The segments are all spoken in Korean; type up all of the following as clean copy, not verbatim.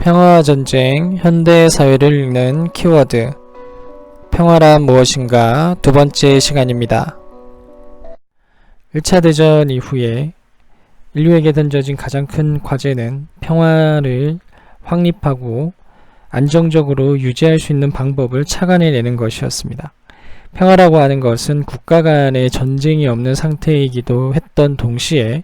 평화전쟁, 현대사회를 읽는 키워드. 평화란 무엇인가? 두 번째 시간입니다. 1차 대전 이후에 인류에게 던져진 가장 큰 과제는 평화를 확립하고 안정적으로 유지할 수 있는 방법을 착안해내는 것이었습니다. 평화라고 하는 것은 국가 간의 전쟁이 없는 상태이기도 했던 동시에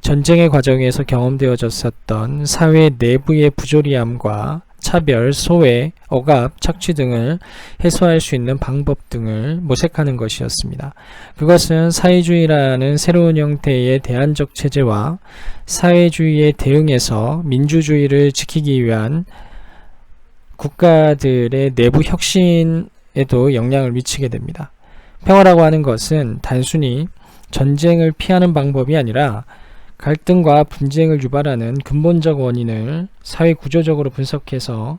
전쟁의 과정에서 경험되어졌었던 사회 내부의 부조리함과 차별, 소외, 억압, 착취 등을 해소할 수 있는 방법 등을 모색하는 것이었습니다. 그것은 사회주의라는 새로운 형태의 대안적 체제와 사회주의에 대응해서 민주주의를 지키기 위한 국가들의 내부 혁신에도 영향을 미치게 됩니다. 평화라고 하는 것은 단순히 전쟁을 피하는 방법이 아니라 갈등과 분쟁을 유발하는 근본적 원인을 사회 구조적으로 분석해서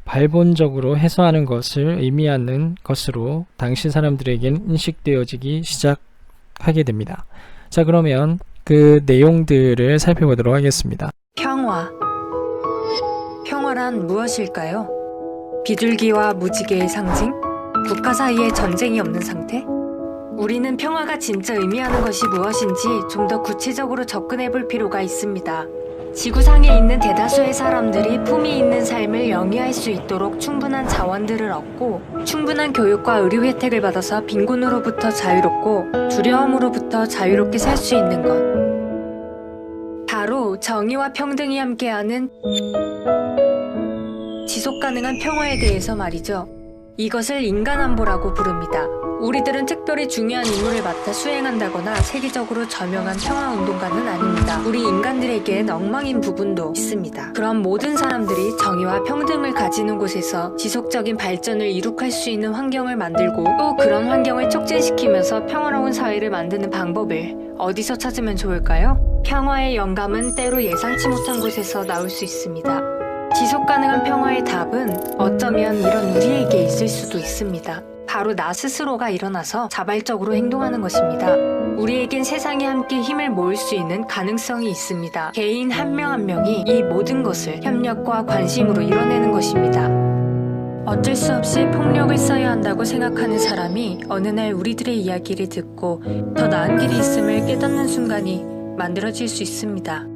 발본적으로 해소하는 것을 의미하는 것으로 당시 사람들에게는 인식되어지기 시작하게 됩니다. 자, 그러면 그 내용들을 살펴보도록 하겠습니다. 평화란 무엇일까요? 비둘기와 무지개의 상징? 국가 사이에 전쟁이 없는 상태? 우리는 평화가 진짜 의미하는 것이 무엇인지 좀 더 구체적으로 접근해 볼 필요가 있습니다. 지구상에 있는 대다수의 사람들이 품위 있는 삶을 영위할 수 있도록 충분한 자원들을 얻고 충분한 교육과 의료 혜택을 받아서 빈곤으로부터 자유롭고 두려움으로부터 자유롭게 살 수 있는 것. 바로 정의와 평등이 함께하는 지속가능한 평화에 대해서 말이죠. 이것을 인간안보라고 부릅니다. 우리들은 특별히 중요한 임무를 맡아 수행한다거나 세계적으로 저명한 평화운동가는 아닙니다. 우리 인간들에겐 엉망인 부분도 있습니다. 그럼 모든 사람들이 정의와 평등을 가지는 곳에서 지속적인 발전을 이룩할 수 있는 환경을 만들고 또 그런 환경을 촉진시키면서 평화로운 사회를 만드는 방법을 어디서 찾으면 좋을까요? 평화의 영감은 때로 예상치 못한 곳에서 나올 수 있습니다. 지속가능한 평화의 답은 어쩌면 이런 우리에게 있을 수도 있습니다. 바로 나 스스로가 일어나서 자발적으로 행동하는 것입니다. 우리에겐 세상에 함께 힘을 모을 수 있는 가능성이 있습니다. 개인 한 명 한 명이 이 모든 것을 협력과 관심으로 이뤄내는 것입니다. 어쩔 수 없이 폭력을 써야 한다고 생각하는 사람이 어느 날 우리들의 이야기를 듣고 더 나은 길이 있음을 깨닫는 순간이 만들어질 수 있습니다.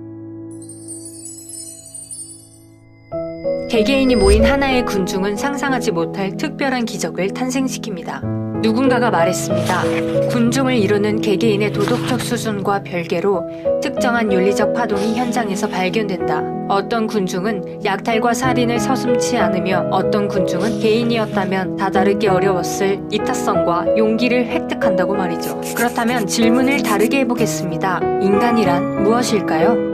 개개인이 모인 하나의 군중은 상상하지 못할 특별한 기적을 탄생시킵니다. 누군가가 말했습니다. 군중을 이루는 개개인의 도덕적 수준과 별개로 특정한 윤리적 파동이 현장에서 발견된다. 어떤 군중은 약탈과 살인을 서슴지 않으며 어떤 군중은 개인이었다면 다다르기 어려웠을 이타성과 용기를 획득한다고 말이죠. 그렇다면 질문을 다르게 해보겠습니다. 인간이란 무엇일까요?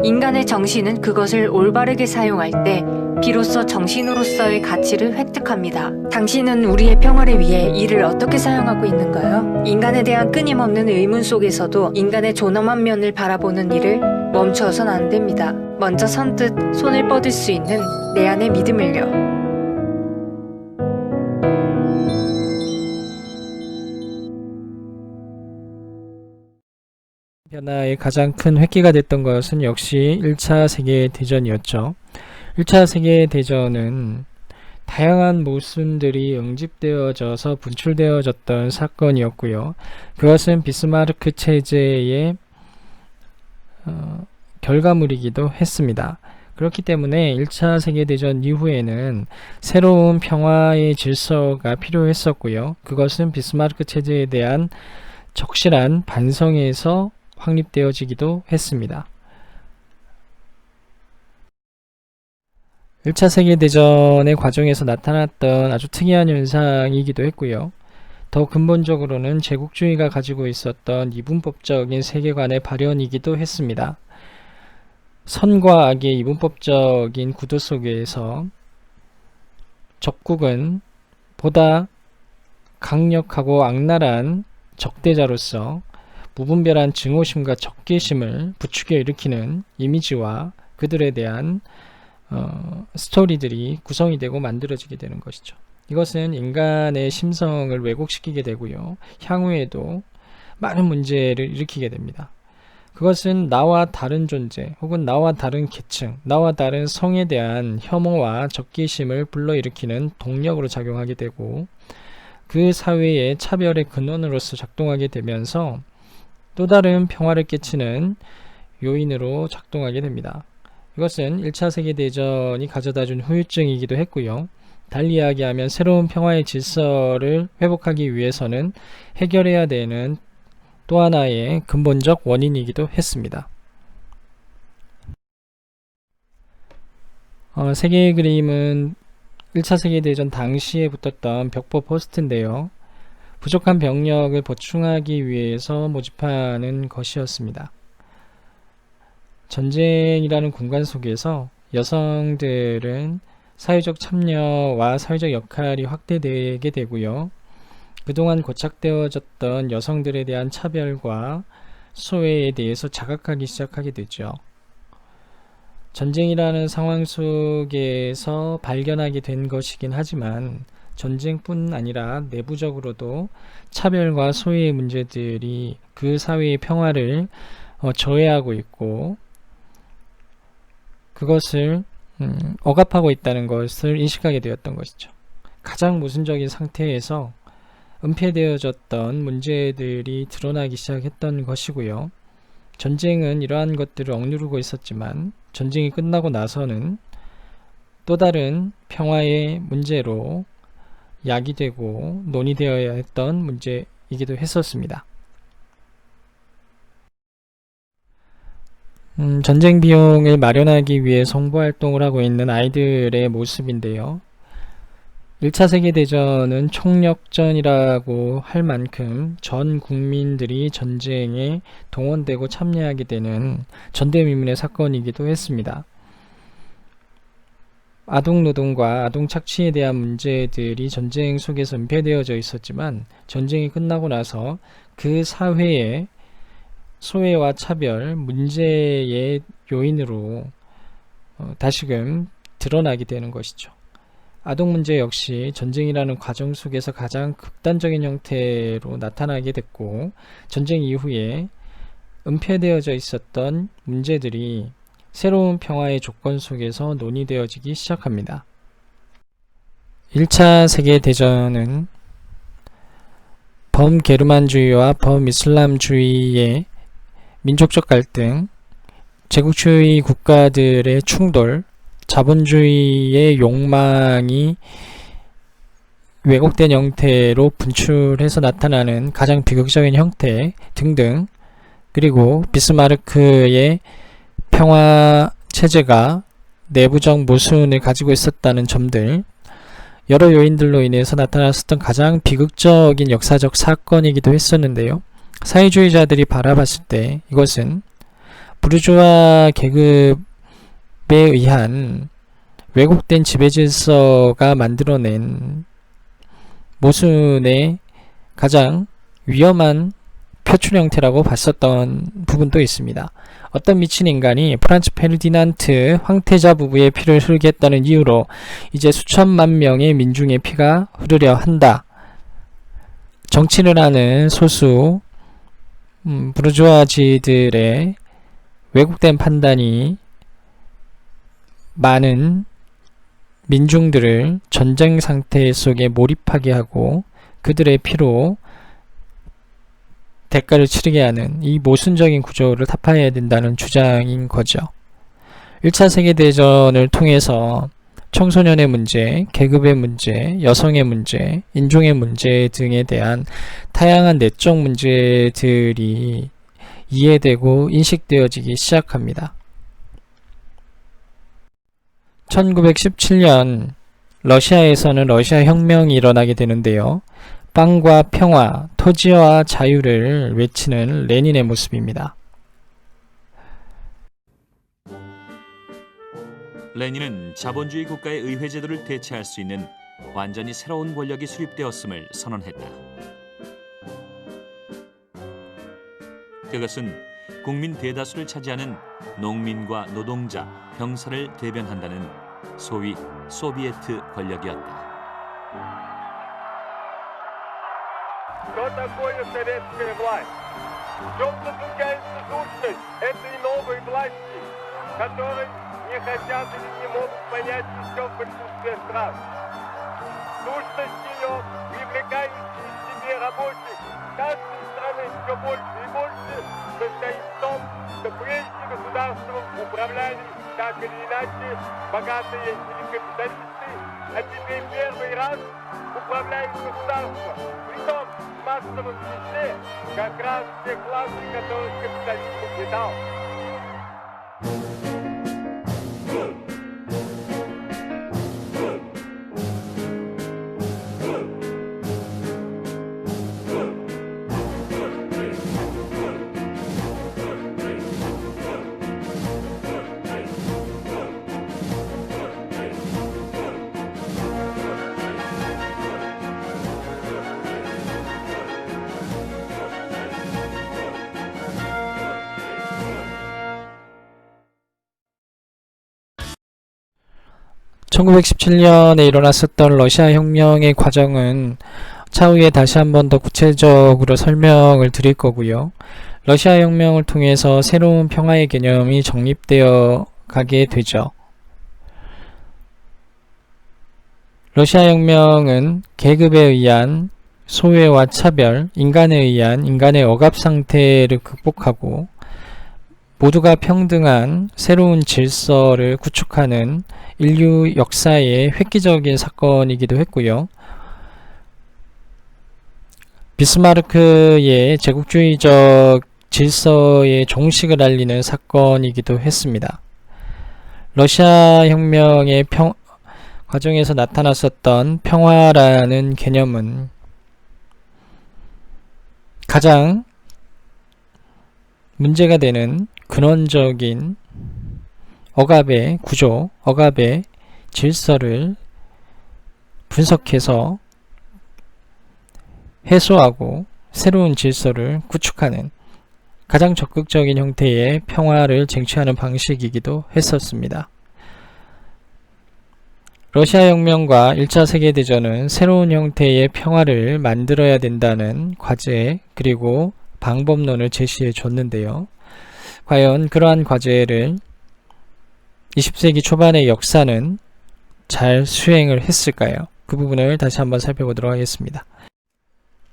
인간의 정신은 그것을 올바르게 사용할 때 비로소 정신으로서의 가치를 획득합니다. 당신은 우리의 평화를 위해 이를 어떻게 사용하고 있는가요? 인간에 대한 끊임없는 의문 속에서도 인간의 존엄한 면을 바라보는 일을 멈춰선 안 됩니다. 먼저 선뜻 손을 뻗을 수 있는 내 안의 믿음을요. 변화의 가장 큰 획기가 됐던 것은 역시 1차 세계대전이었죠. 1차 세계대전은 다양한 모순들이 응집되어져서 분출되어졌던 사건이었고요. 그것은 비스마르크 체제의 결과물이기도 했습니다. 그렇기 때문에 1차 세계대전 이후에는 새로운 평화의 질서가 필요했었고요. 그것은 비스마르크 체제에 대한 적실한 반성에서 확립되어지기도 했습니다. 1차 세계대전의 과정에서 나타났던 아주 특이한 현상이기도 했고요. 더 근본적으로는 제국주의가 가지고 있었던 이분법적인 세계관의 발현이기도 했습니다. 선과 악의 이분법적인 구도 속에서 적국은 보다 강력하고 악랄한 적대자로서 무분별한 증오심과 적개심을 부추겨 일으키는 이미지와 그들에 대한 스토리들이 구성이 되고 만들어지게 되는 것이죠. 이것은 인간의 심성을 왜곡시키게 되고요. 향후에도 많은 문제를 일으키게 됩니다. 그것은 나와 다른 존재 혹은 나와 다른 계층, 나와 다른 성에 대한 혐오와 적개심을 불러일으키는 동력으로 작용하게 되고 그 사회의 차별의 근원으로서 작동하게 되면서 또 다른 평화를 깨치는 요인으로 작동하게 됩니다. 이것은 1차 세계대전이 가져다준 후유증이기도 했고요. 달리 이야기하면 새로운 평화의 질서를 회복하기 위해서는 해결해야 되는 또 하나의 근본적 원인이기도 했습니다. 세계의 그림은 1차 세계대전 당시에 붙었던 벽보 포스트인데요. 부족한 병력을 보충하기 위해서 모집하는 것이었습니다. 전쟁이라는 공간 속에서 여성들은 사회적 참여와 사회적 역할이 확대되게 되고요. 그동안 고착되어졌던 여성들에 대한 차별과 소외에 대해서 자각하기 시작하게 되죠. 전쟁이라는 상황 속에서 발견하게 된 것이긴 하지만 전쟁뿐 아니라 내부적으로도 차별과 소외의 문제들이 그 사회의 평화를 저해하고 있고 그것을 억압하고 있다는 것을 인식하게 되었던 것이죠. 가장 모순적인 상태에서 은폐되어졌던 문제들이 드러나기 시작했던 것이고요. 전쟁은 이러한 것들을 억누르고 있었지만 전쟁이 끝나고 나서는 또 다른 평화의 문제로 야기되고 논의되어야 했던 문제이기도 했었습니다. 전쟁 비용을 마련하기 위해 홍보활동을 하고 있는 아이들의 모습인데요. 1차 세계대전은 총력전이라고 할 만큼 전 국민들이 전쟁에 동원되고 참여하게 되는 전대미문의 사건이기도 했습니다. 아동노동과 아동착취에 대한 문제들이 전쟁 속에서 은폐되어져 있었지만 전쟁이 끝나고 나서 그 사회의 소외와 차별, 문제의 요인으로 다시금 드러나게 되는 것이죠. 아동 문제 역시 전쟁이라는 과정 속에서 가장 극단적인 형태로 나타나게 됐고 전쟁 이후에 은폐되어져 있었던 문제들이 새로운 평화의 조건 속에서 논의되어지기 시작합니다. 1차 세계대전은 범게르만주의와 범이슬람주의의 민족적 갈등, 제국주의 국가들의 충돌, 자본주의의 욕망이 왜곡된 형태로 분출해서 나타나는 가장 비극적인 형태 등등, 그리고 비스마르크의 평화 체제가 내부적 모순을 가지고 있었다는 점들, 여러 요인들로 인해서 나타났었던 가장 비극적인 역사적 사건이기도 했었는데요. 사회주의자들이 바라봤을 때 이것은 부르주아 계급에 의한 왜곡된 지배질서가 만들어낸 모순의 가장 위험한 표출 형태라고 봤었던 부분도 있습니다. 어떤 미친 인간이 프란츠 페르디난트 황태자 부부의 피를 흐르게 했다는 이유로 이제 수천만 명의 민중의 피가 흐르려 한다. 정치를 하는 소수 부르주아지들의 왜곡된 판단이 많은 민중들을 전쟁 상태 속에 몰입하게 하고 그들의 피로 대가를 치르게 하는 이 모순적인 구조를 타파해야 된다는 주장인 거죠. 1차 세계대전을 통해서 청소년의 문제, 계급의 문제, 여성의 문제, 인종의 문제 등에 대한 다양한 내적 문제들이 이해되고 인식되어지기 시작합니다. 1917년 러시아에서는 러시아 혁명이 일어나게 되는데요. 빵과 평화, 토지와 자유를 외치는 레닌의 모습입니다. 레닌은 자본주의 국가의 의회 제도를 대체할 수 있는 완전히 새로운 권력이 수립되었음을 선언했다. 그것은 국민 대다수를 차지하는 농민과 노동자, 병사를 대변한다는 소위 소비에트 권력이었다. Что такое советская власть? В чем заключается сущность этой новой власти, которой не хотят или не могут понять еще в большинстве стран? Сущность ее, привлекающая к себе рабочих каждой страны все больше и больше, состоит в том, что прежде государством управляли так или иначе богатые или капиталисты, а теперь первый раз управляют государством, притом в массовом числе как раз те классы, которых капитализм угнетал. (1917년에) 일어났었던 러시아 혁명의 과정은 차후에 다시 한 번 더 구체적으로 설명을 드릴 거고요. 러시아 혁명을 통해서 새로운 평화의 개념이 정립되어 가게 되죠. 러시아 혁명은 계급에 의한 소외와 차별, 인간에 의한 인간의 억압 상태를 극복하고 모두가 평등한 새로운 질서를 구축하는 인류 역사의 획기적인 사건이기도 했고요. 비스마르크의 제국주의적 질서의 종식을 알리는 사건이기도 했습니다. 러시아 혁명의 과정에서 나타났었던 평화라는 개념은 가장 문제가 되는 근원적인 억압의 구조, 억압의 질서를 분석해서 해소하고 새로운 질서를 구축하는 가장 적극적인 형태의 평화를 쟁취하는 방식이기도 했었습니다. 러시아 혁명과 1차 세계대전은 새로운 형태의 평화를 만들어야 된다는 과제 그리고 방법론을 제시해 줬는데요. 과연 그러한 과제를 20세기 초반의 역사는 잘 수행을 했을까요? 그 부분을 다시 한번 살펴보도록 하겠습니다.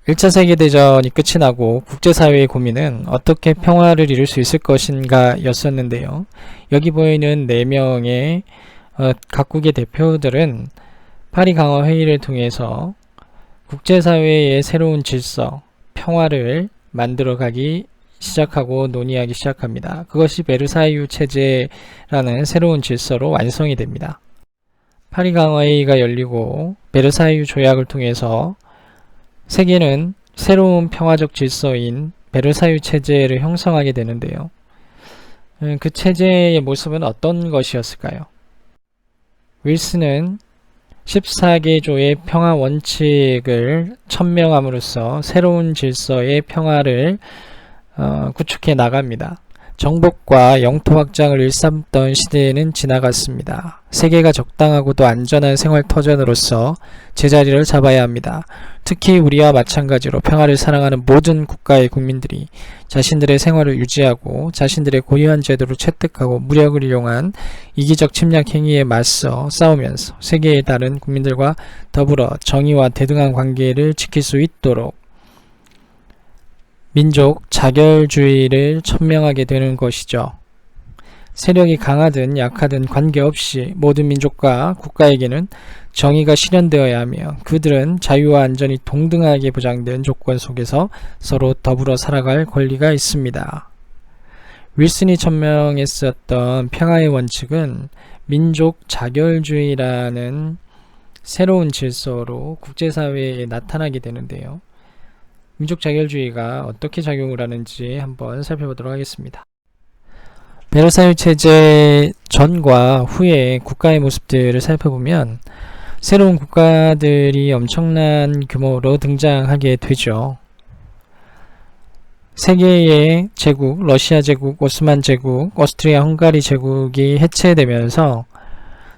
1차 세계대전이 끝이 나고 국제사회의 고민은 어떻게 평화를 이룰 수 있을 것인가 였었는데요. 여기 보이는 4명의 각국의 대표들은 파리 강화 회의를 통해서 국제사회의 새로운 질서, 평화를 만들어가기 시작하고 논의하기 시작합니다. 그것이 베르사유 체제라는 새로운 질서로 완성이 됩니다. 파리 강화회의가 열리고 베르사유 조약을 통해서 세계는 새로운 평화적 질서인 베르사유 체제를 형성하게 되는데요. 그 체제의 모습은 어떤 것이었을까요? 윌슨은 14개조의 평화 원칙을 천명함으로써 새로운 질서의 평화를 구축해 나갑니다. 정복과 영토 확장을 일삼던 시대에는 지나갔습니다. 세계가 적당하고도 안전한 생활 터전으로서 제자리를 잡아야 합니다. 특히 우리와 마찬가지로 평화를 사랑하는 모든 국가의 국민들이 자신들의 생활을 유지하고 자신들의 고유한 제도를 채택하고 무력을 이용한 이기적 침략 행위에 맞서 싸우면서 세계의 다른 국민들과 더불어 정의와 대등한 관계를 지킬 수 있도록 민족 자결주의를 천명하게 되는 것이죠. 세력이 강하든 약하든 관계없이 모든 민족과 국가에게는 정의가 실현되어야 하며 그들은 자유와 안전이 동등하게 보장된 조건 속에서 서로 더불어 살아갈 권리가 있습니다. 윌슨이 천명했었던 평화의 원칙은 민족 자결주의라는 새로운 질서로 국제사회에 나타나게 되는데요. 민족 자결주의가 어떻게 작용을 하는지 한번 살펴보도록 하겠습니다. 베르사유 체제 전과 후의 국가의 모습들을 살펴보면 새로운 국가들이 엄청난 규모로 등장하게 되죠. 세계의 제국, 러시아 제국, 오스만 제국, 오스트리아 헝가리 제국이 해체되면서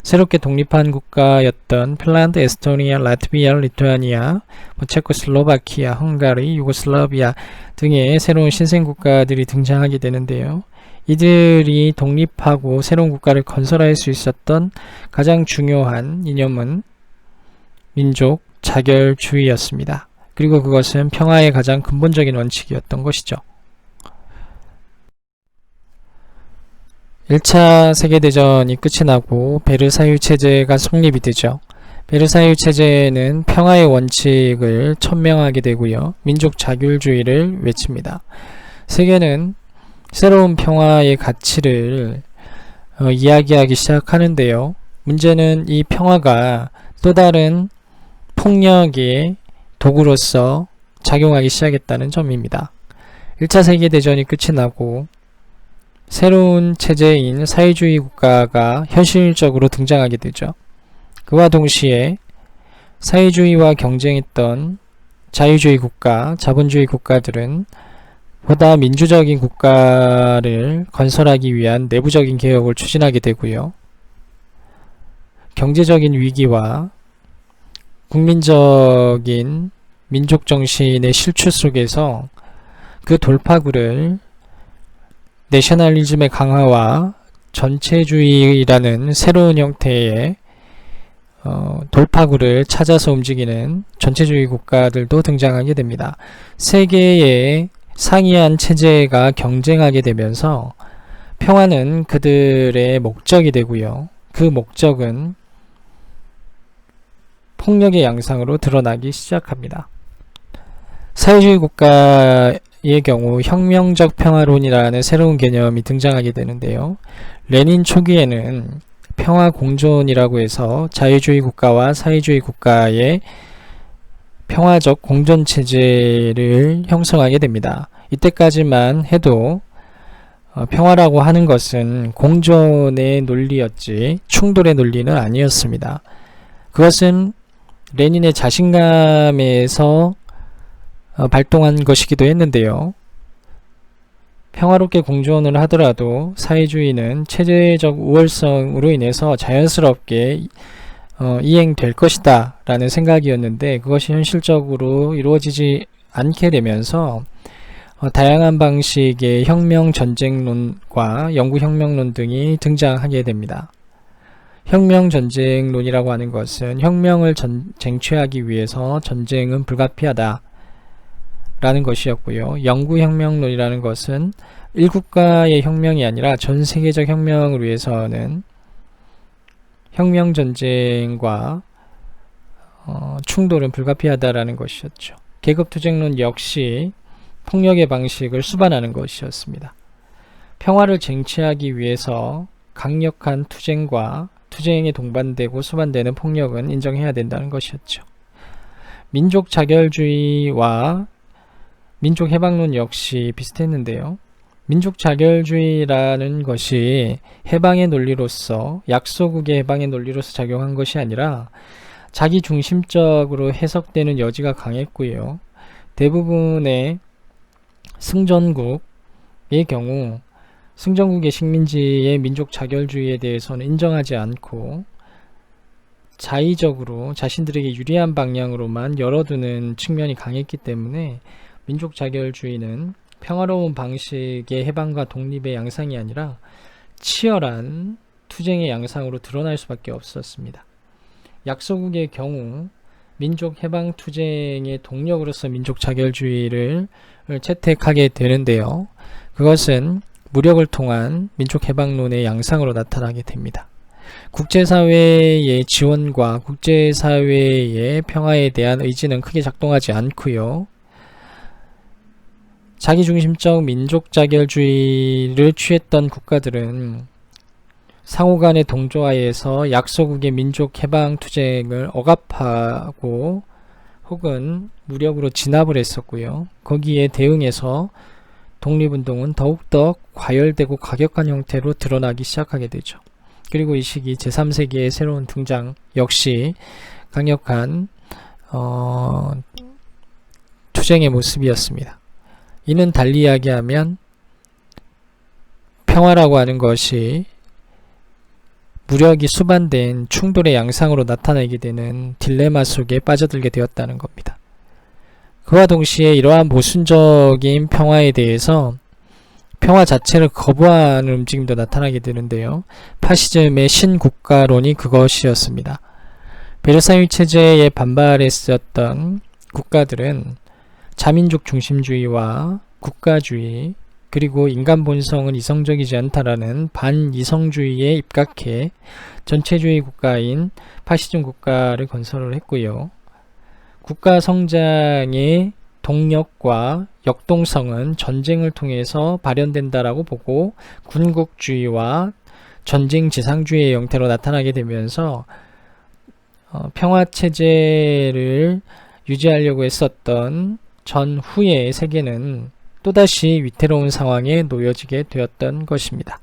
새롭게 독립한 국가였던 핀란드, 에스토니아, 라트비아, 리투아니아, 체코슬로바키아, 헝가리, 유고슬라비아 등의 새로운 신생 국가들이 등장하게 되는데요. 이들이 독립하고 새로운 국가를 건설할 수 있었던 가장 중요한 이념은 민족 자결주의였습니다. 그리고 그것은 평화의 가장 근본적인 원칙이었던 것이죠. 1차 세계대전이 끝이 나고 베르사유 체제가 성립이 되죠. 베르사유 체제는 평화의 원칙을 천명하게 되고요. 민족 자결주의를 외칩니다. 세계는 새로운 평화의 가치를 이야기하기 시작하는데요. 문제는 이 평화가 또 다른 폭력의 도구로서 작용하기 시작했다는 점입니다. 1차 세계대전이 끝이 나고 새로운 체제인 사회주의 국가가 현실적으로 등장하게 되죠. 그와 동시에 사회주의와 경쟁했던 자유주의 국가, 자본주의 국가들은 보다 민주적인 국가를 건설하기 위한 내부적인 개혁을 추진하게 되고요. 경제적인 위기와 국민적인 민족 정신의 실추 속에서 그 돌파구를 내셔널리즘의 강화와 전체주의라는 새로운 형태의 돌파구를 찾아서 움직이는 전체주의 국가들도 등장하게 됩니다. 세계의 상이한 체제가 경쟁하게 되면서 평화는 그들의 목적이 되고요. 그 목적은 폭력의 양상으로 드러나기 시작합니다. 사회주의 국가의 경우 혁명적 평화론이라는 새로운 개념이 등장하게 되는데요. 레닌 초기에는 평화 공존이라고 해서 자유주의 국가와 사회주의 국가의 평화적 공존 체제를 형성하게 됩니다. 이때까지만 해도 평화라고 하는 것은 공존의 논리였지 충돌의 논리는 아니었습니다. 그것은 레닌의 자신감에서 발동한 것이기도 했는데요. 평화롭게 공존을 하더라도 사회주의는 체제적 우월성으로 인해서 자연스럽게 이행될 것이다 라는 생각이었는데 그것이 현실적으로 이루어지지 않게 되면서 다양한 방식의 혁명 전쟁론과 영구혁명론 등이 등장하게 됩니다. 혁명 전쟁론이라고 하는 것은 혁명을 쟁취하기 위해서 전쟁은 불가피하다 라는 것이었고요. 영구혁명론이라는 것은 일국가의 혁명이 아니라 전 세계적 혁명을 위해서는 혁명 전쟁과 충돌은 불가피하다라는 것이었죠. 계급투쟁론 역시 폭력의 방식을 수반하는 것이었습니다. 평화를 쟁취하기 위해서 강력한 투쟁과 투쟁에 동반되고 수반되는 폭력은 인정해야 된다는 것이었죠. 민족 자결주의와 민족 해방론 역시 비슷했는데요. 민족 자결주의라는 것이 해방의 논리로서 약소국의 해방의 논리로서 작용한 것이 아니라 자기 중심적으로 해석되는 여지가 강했고요. 대부분의 승전국의 경우 승전국의 식민지의 민족 자결주의에 대해서는 인정하지 않고 자의적으로 자신들에게 유리한 방향으로만 열어두는 측면이 강했기 때문에 민족 자결주의는 평화로운 방식의 해방과 독립의 양상이 아니라 치열한 투쟁의 양상으로 드러날 수밖에 없었습니다. 약소국의 경우 민족 해방 투쟁의 동력으로서 민족 자결주의를 채택하게 되는데요. 그것은 무력을 통한 민족 해방론의 양상으로 나타나게 됩니다. 국제사회의 지원과 국제사회의 평화에 대한 의지는 크게 작동하지 않고요. 자기중심적 민족자결주의를 취했던 국가들은 상호간의 동조하에서 약소국의 민족해방투쟁을 억압하고 혹은 무력으로 진압을 했었고요. 거기에 대응해서 독립운동은 더욱더 과열되고 과격한 형태로 드러나기 시작하게 되죠. 그리고 이 시기 제3세기의 새로운 등장 역시 강력한 투쟁의 모습이었습니다. 이는 달리 이야기하면 평화라고 하는 것이 무력이 수반된 충돌의 양상으로 나타나게 되는 딜레마 속에 빠져들게 되었다는 겁니다. 그와 동시에 이러한 모순적인 평화에 대해서 평화 자체를 거부하는 움직임도 나타나게 되는데요. 파시즘의 신국가론이 그것이었습니다. 베르사유 체제에 반발했었던 국가들은 자민족 중심주의와 국가주의 그리고 인간 본성은 이성적이지 않다라는 반이성주의에 입각해 전체주의 국가인 파시즘 국가를 건설을 했고요. 국가 성장의 동력과 역동성은 전쟁을 통해서 발현된다라고 보고 군국주의와 전쟁지상주의의 형태로 나타나게 되면서 평화체제를 유지하려고 했었던 전후의 세계는 또다시 위태로운 상황에 놓여지게 되었던 것입니다.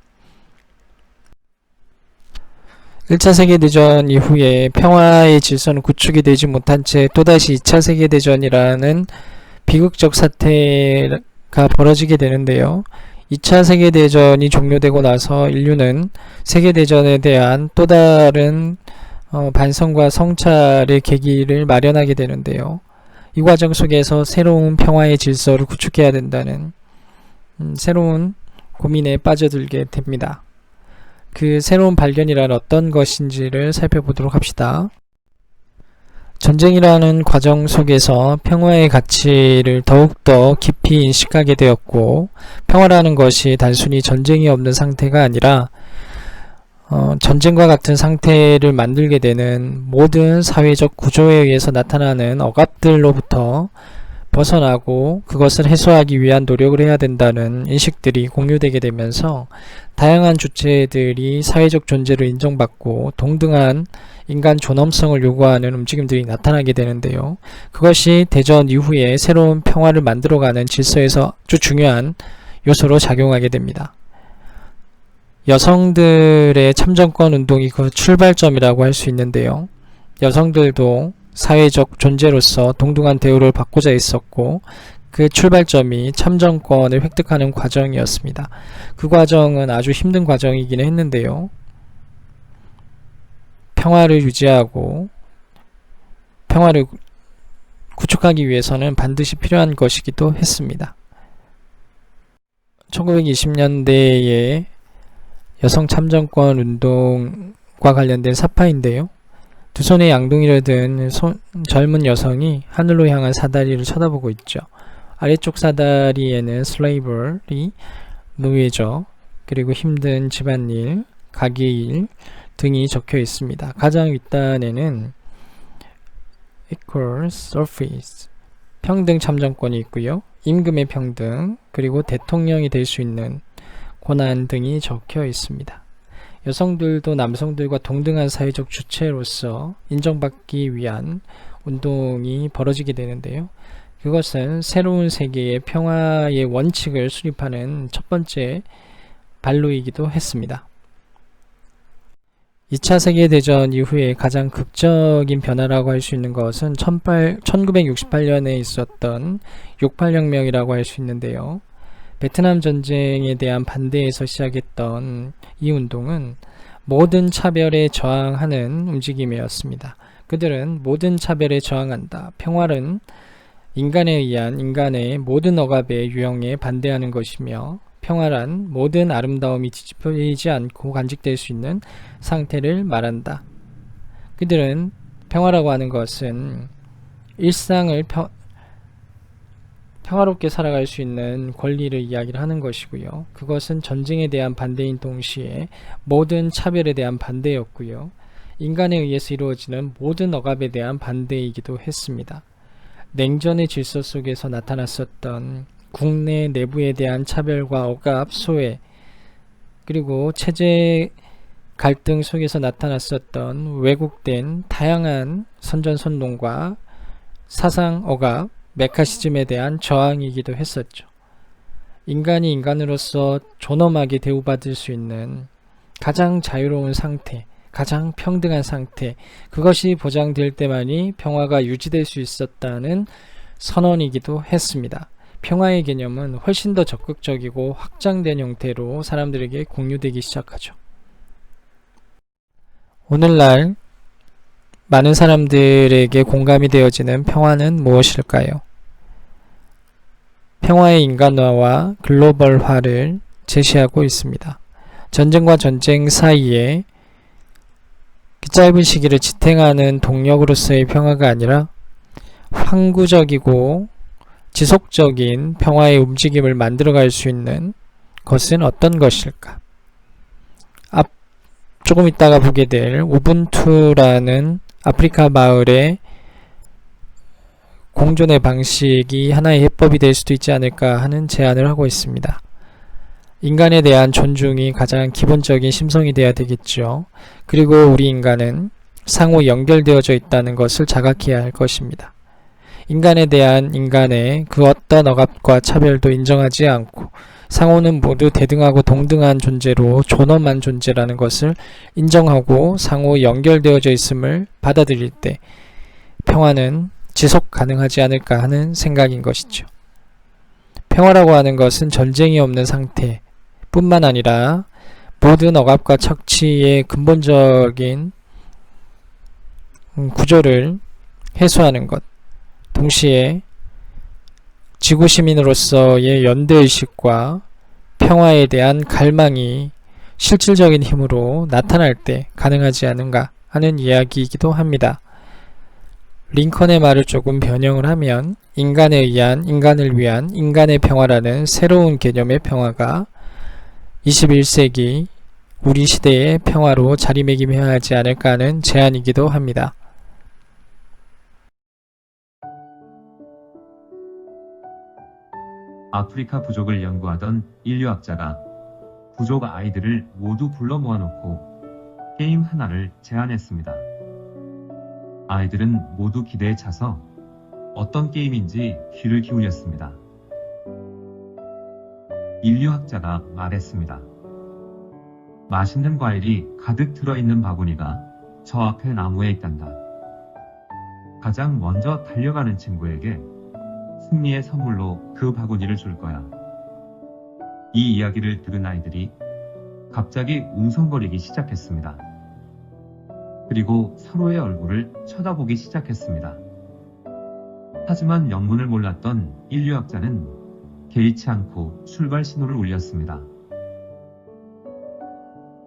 1차 세계대전 이후에 평화의 질서는 구축이 되지 못한 채 또다시 2차 세계대전이라는 비극적 사태가 벌어지게 되는데요. 2차 세계대전이 종료되고 나서 인류는 세계대전에 대한 또 다른 반성과 성찰의 계기를 마련하게 되는데요. 이 과정 속에서 새로운 평화의 질서를 구축해야 된다는 새로운 고민에 빠져들게 됩니다. 그 새로운 발견이란 어떤 것인지를 살펴보도록 합시다. 전쟁이라는 과정 속에서 평화의 가치를 더욱더 깊이 인식하게 되었고, 평화라는 것이 단순히 전쟁이 없는 상태가 아니라 전쟁과 같은 상태를 만들게 되는 모든 사회적 구조에 의해서 나타나는 억압들로부터 벗어나고 그것을 해소하기 위한 노력을 해야 된다는 인식들이 공유되게 되면서 다양한 주체들이 사회적 존재를 인정받고 동등한 인간 존엄성을 요구하는 움직임들이 나타나게 되는데요. 그것이 대전 이후에 새로운 평화를 만들어가는 질서에서 아주 중요한 요소로 작용하게 됩니다. 여성들의 참정권 운동이 그 출발점이라고 할 수 있는데요. 여성들도 사회적 존재로서 동등한 대우를 받고자 했었고, 그 출발점이 참정권을 획득하는 과정이었습니다. 그 과정은 아주 힘든 과정이긴 했는데요. 평화를 유지하고 평화를 구축하기 위해서는 반드시 필요한 것이기도 했습니다. 1920년대에 여성 참정권 운동과 관련된 사파인데요. 두 손에 양동이를 든 젊은 여성이 하늘로 향한 사다리를 쳐다보고 있죠. 아래쪽 사다리에는 슬레이버리, 노예죠. 그리고 힘든 집안일, 가게일 등이 적혀 있습니다. 가장 윗단에는 equal service, 평등 참정권이 있고요. 임금의 평등, 그리고 대통령이 될 수 있는 권한 등이 적혀 있습니다. 여성들도 남성들과 동등한 사회적 주체로서 인정받기 위한 운동이 벌어지게 되는데요. 그것은 새로운 세계의 평화의 원칙을 수립하는 첫 번째 발로이기도 했습니다. 2차 세계대전 이후에 가장 극적인 변화라고 할 수 있는 것은 1968년에 있었던 68혁명이라고 할 수 있는데요. 베트남 전쟁에 대한 반대에서 시작했던 이 운동은 모든 차별에 저항하는 움직임이었습니다. 그들은 모든 차별에 저항한다. 평화는 인간에 의한 인간의 모든 억압의 유형에 반대하는 것이며, 평화란 모든 아름다움이 뒤집히지 않고 간직될 수 있는 상태를 말한다. 그들은 평화라고 하는 것은 일상을 평화롭게 살아갈 수 있는 권리를 이야기를 하는 것이고요. 그것은 전쟁에 대한 반대인 동시에 모든 차별에 대한 반대였고요. 인간에 의해서 이루어지는 모든 억압에 대한 반대이기도 했습니다. 냉전의 질서 속에서 나타났었던 국내 내부에 대한 차별과 억압, 소외, 그리고 체제 갈등 속에서 나타났었던 왜곡된 다양한 선전선동과 사상 억압, 메카시즘에 대한 저항이기도 했었죠. 인간이 인간으로서 존엄하게 대우받을 수 있는 가장 자유로운 상태, 가장 평등한 상태, 그것이 보장될 때만이 평화가 유지될 수 있었다는 선언이기도 했습니다. 평화의 개념은 훨씬 더 적극적이고 확장된 형태로 사람들에게 공유되기 시작하죠. 오늘날 많은 사람들에게 공감이 되어지는 평화는 무엇일까요? 평화의 인간화와 글로벌화를 제시하고 있습니다. 전쟁과 전쟁 사이에 그 짧은 시기를 지탱하는 동력으로서의 평화가 아니라 항구적이고 지속적인 평화의 움직임을 만들어갈 수 있는 것은 어떤 것일까? 조금 있다가 보게 될 우분투라는 아프리카 마을의 공존의 방식이 하나의 해법이 될 수도 있지 않을까 하는 제안을 하고 있습니다. 인간에 대한 존중이 가장 기본적인 심성이 되어야 되겠죠. 그리고 우리 인간은 상호 연결되어져 있다는 것을 자각해야 할 것입니다. 인간에 대한 인간의 그 어떤 억압과 차별도 인정하지 않고 상호는 모두 대등하고 동등한 존재로 존엄한 존재라는 것을 인정하고 상호 연결되어져 있음을 받아들일 때 평화는 지속 가능하지 않을까 하는 생각인 것이죠. 평화라고 하는 것은 전쟁이 없는 상태 뿐만 아니라 모든 억압과 착취의 근본적인 구조를 해소하는 것, 동시에 지구 시민으로서의 연대의식과 평화에 대한 갈망이 실질적인 힘으로 나타날 때 가능하지 않은가 하는 이야기이기도 합니다. 링컨의 말을 조금 변형을 하면 인간에 의한 인간을 위한 인간의 평화라는 새로운 개념의 평화가 21세기 우리 시대의 평화로 자리매김해야 하지 않을까 하는 제안이기도 합니다. 아프리카 부족을 연구하던 인류학자가 부족 아이들을 모두 불러 모아놓고 게임 하나를 제안했습니다. 아이들은 모두 기대에 차서 어떤 게임인지 귀를 기울였습니다. 인류학자가 말했습니다. 맛있는 과일이 가득 들어있는 바구니가 저 앞에 나무에 있단다. 가장 먼저 달려가는 친구에게 승리의 선물로 그 바구니를 줄 거야. 이 이야기를 들은 아이들이 갑자기 웅성거리기 시작했습니다. 그리고 서로의 얼굴을 쳐다보기 시작했습니다. 하지만 영문을 몰랐던 인류학자는 개의치 않고 출발 신호를 울렸습니다.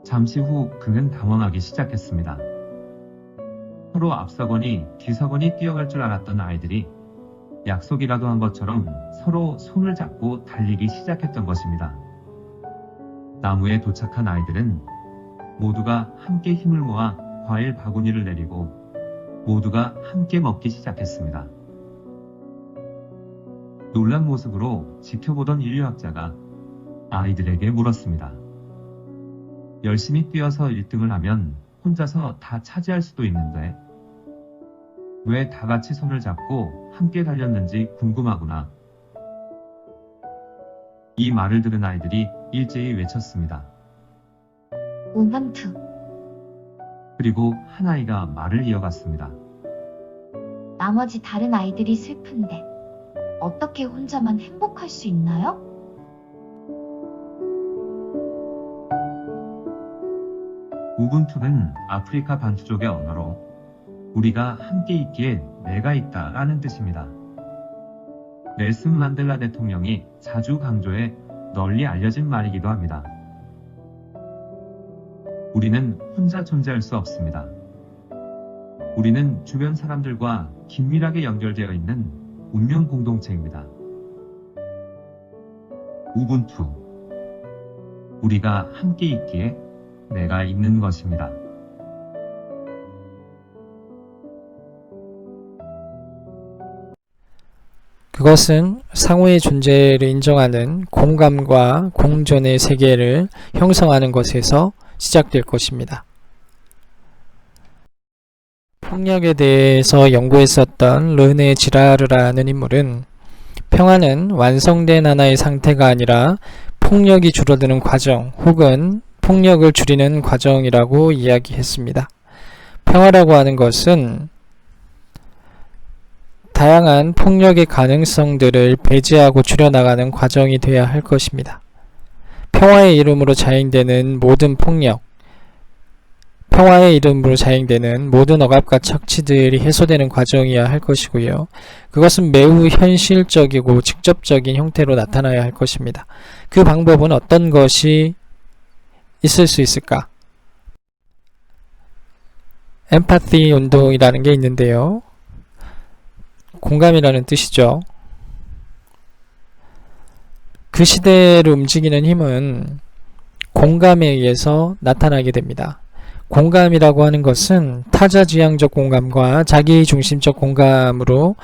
잠시 후 그는 당황하기 시작했습니다. 서로 앞서거니 뒤서거니 뛰어갈 줄 알았던 아이들이 약속이라도 한 것처럼 서로 손을 잡고 달리기 시작했던 것입니다. 나무에 도착한 아이들은 모두가 함께 힘을 모아 과일 바구니를 내리고 모두가 함께 먹기 시작했습니다. 놀란 모습으로 지켜보던 인류학자가 아이들에게 물었습니다. 열심히 뛰어서 1등을 하면 혼자서 다 차지할 수도 있는데 왜 다 같이 손을 잡고 함께 달렸는지 궁금하구나. 이 말을 들은 아이들이 일제히 외쳤습니다. 우분투. 그리고 한 아이가 말을 이어갔습니다. 나머지 다른 아이들이 슬픈데 어떻게 혼자만 행복할 수 있나요? 우분투는 아프리카 반투족의 언어로 우리가 함께 있기에 내가 있다 라는 뜻입니다. 넬슨 만델라 대통령이 자주 강조해 널리 알려진 말이기도 합니다. 우리는 혼자 존재할 수 없습니다. 우리는 주변 사람들과 긴밀하게 연결되어 있는 운명 공동체입니다. 우분투. 우리가 함께 있기에 내가 있는 것입니다. 그것은 상호의 존재를 인정하는 공감과 공존의 세계를 형성하는 것에서 시작될 것입니다. 폭력에 대해서 연구했었던 르네 지라르라는 인물은 평화는 완성된 하나의 상태가 아니라 폭력이 줄어드는 과정 혹은 폭력을 줄이는 과정이라고 이야기했습니다. 평화라고 하는 것은 다양한 폭력의 가능성들을 배제하고 줄여나가는 과정이 되어야 할 것입니다. 평화의 이름으로 자행되는 모든 폭력, 평화의 이름으로 자행되는 모든 억압과 착취들이 해소되는 과정이어야 할 것이고요. 그것은 매우 현실적이고 직접적인 형태로 나타나야 할 것입니다. 그 방법은 어떤 것이 있을 수 있을까? 엠파티 운동이라는 게 있는데요. 공감이라는 뜻이죠. 그 시대를 움직이는 힘은 공감에 의해서 나타나게 됩니다. 공감이라고 하는 것은 타자지향적 공감과 자기중심적 공감으로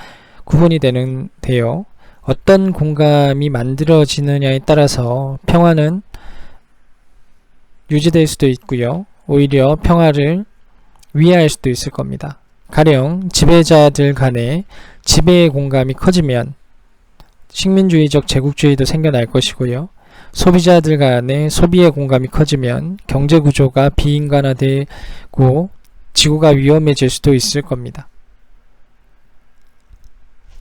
구분이 되는데요. 어떤 공감이 만들어지느냐에 따라서 평화는 유지될 수도 있고요. 오히려 평화를 위해할 수도 있을 겁니다. 가령 지배자들 간의 지배의 공감이 커지면 식민주의적 제국주의도 생겨날 것이고요. 소비자들 간의 소비의 공감이 커지면 경제구조가 비인간화되고 지구가 위험해질 수도 있을 겁니다.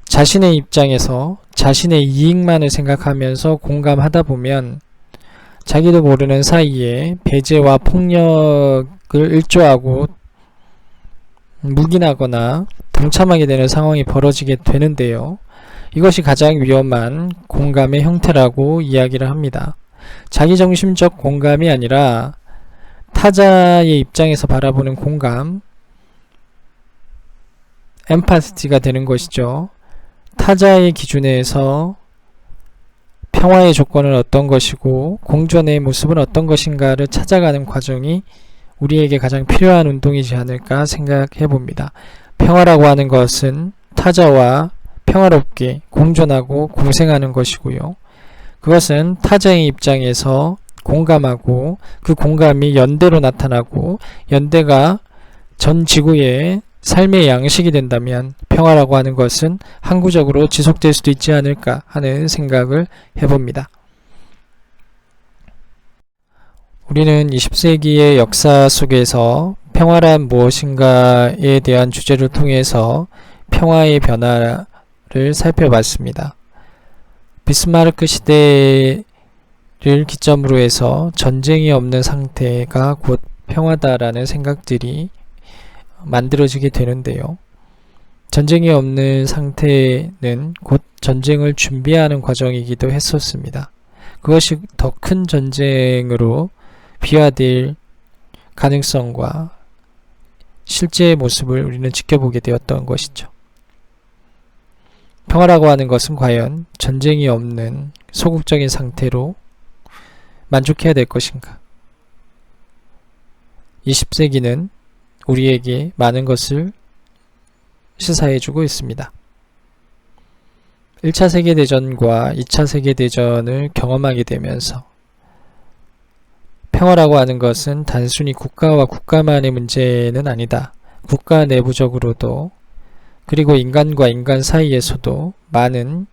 자신의 입장에서 자신의 이익만을 생각하면서 공감하다 보면 자기도 모르는 사이에 배제와 폭력을 일조하고 묵인하거나 동참하게 되는 상황이 벌어지게 되는데요. 이것이 가장 위험한 공감의 형태라고 이야기를 합니다. 자기중심적 공감이 아니라 타자의 입장에서 바라보는 공감, 엠파시티가 되는 것이죠. 타자의 기준에서 평화의 조건은 어떤 것이고 공존의 모습은 어떤 것인가를 찾아가는 과정이 우리에게 가장 필요한 운동이지 않을까 생각해 봅니다. 평화라고 하는 것은 타자와 평화롭게 공존하고 공생하는 것이고요. 그것은 타자의 입장에서 공감하고 그 공감이 연대로 나타나고 연대가 전 지구의 삶의 양식이 된다면 평화라고 하는 것은 항구적으로 지속될 수도 있지 않을까 하는 생각을 해봅니다. 우리는 20세기의 역사 속에서 평화란 무엇인가에 대한 주제를 통해서 평화의 변화를 살펴봤습니다. 비스마르크 시대를 기점으로 해서 전쟁이 없는 상태가 곧 평화다라는 생각들이 만들어지게 되는데요. 전쟁이 없는 상태는 곧 전쟁을 준비하는 과정이기도 했었습니다. 그것이 더 큰 전쟁으로 비화될 가능성과 실제의 모습을 우리는 지켜보게 되었던 것이죠. 평화라고 하는 것은 과연 전쟁이 없는 소극적인 상태로 만족해야 될 것인가? 20세기는 우리에게 많은 것을 시사해주고 있습니다. 1차 세계대전과 2차 세계대전을 경험하게 되면서 평화라고 하는 것은 단순히 국가와 국가만의 문제는 아니다. 국가 내부적으로도 그리고 인간과 인간 사이에서도 많은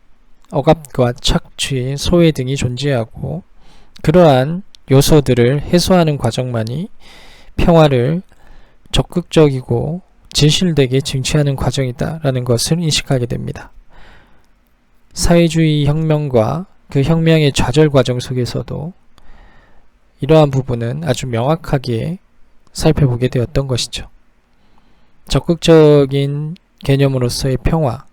억압과 착취, 소외 등이 존재하고 그러한 요소들을 해소하는 과정만이 평화를 적극적이고 진실되게 쟁취하는 과정이다라는 것을 인식하게 됩니다. 사회주의 혁명과 그 혁명의 좌절 과정 속에서도 이러한 부분은 아주 명확하게 살펴보게 되었던 것이죠. 적극적인 개념으로서의 평화,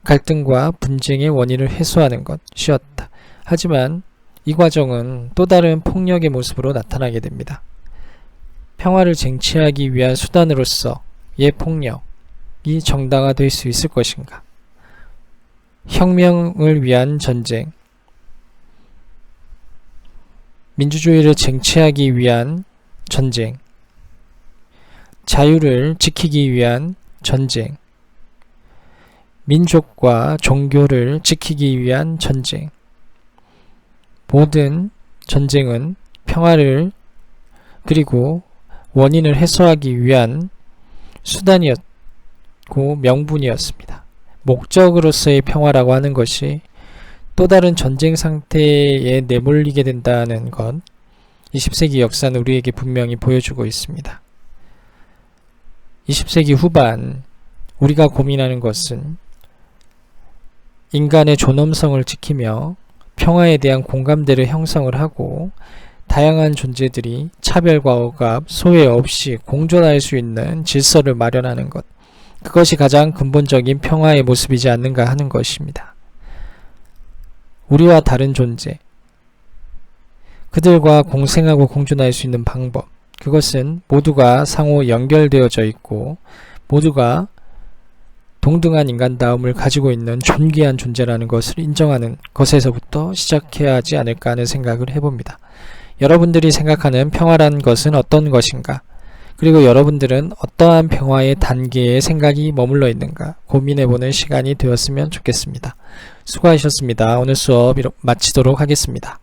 갈등과 분쟁의 원인을 해소하는 것이었다. 하지만 이 과정은 또 다른 폭력의 모습으로 나타나게 됩니다. 평화를 쟁취하기 위한 수단으로서의 폭력이 정당화될 수 있을 것인가? 혁명을 위한 전쟁, 민주주의를 쟁취하기 위한 전쟁, 자유를 지키기 위한 전쟁, 민족과 종교를 지키기 위한 전쟁. 모든 전쟁은 평화를 그리고 원인을 해소하기 위한 수단이었고 명분이었습니다. 목적으로서의 평화라고 하는 것이 또 다른 전쟁 상태에 내몰리게 된다는 것, 20세기 역사는 우리에게 분명히 보여주고 있습니다. 20세기 후반 우리가 고민하는 것은 인간의 존엄성을 지키며 평화에 대한 공감대를 형성을 하고 다양한 존재들이 차별과 억압, 소외 없이 공존할 수 있는 질서를 마련하는 것. 그것이 가장 근본적인 평화의 모습이지 않는가 하는 것입니다. 우리와 다른 존재, 그들과 공생하고 공존할 수 있는 방법, 그것은 모두가 상호 연결되어져 있고 모두가 동등한 인간다움을 가지고 있는 존귀한 존재라는 것을 인정하는 것에서부터 시작해야 하지 않을까 하는 생각을 해봅니다. 여러분들이 생각하는 평화란 것은 어떤 것인가? 그리고 여러분들은 어떠한 평화의 단계에 생각이 머물러 있는가 고민해보는 시간이 되었으면 좋겠습니다. 수고하셨습니다. 오늘 수업 마치도록 하겠습니다.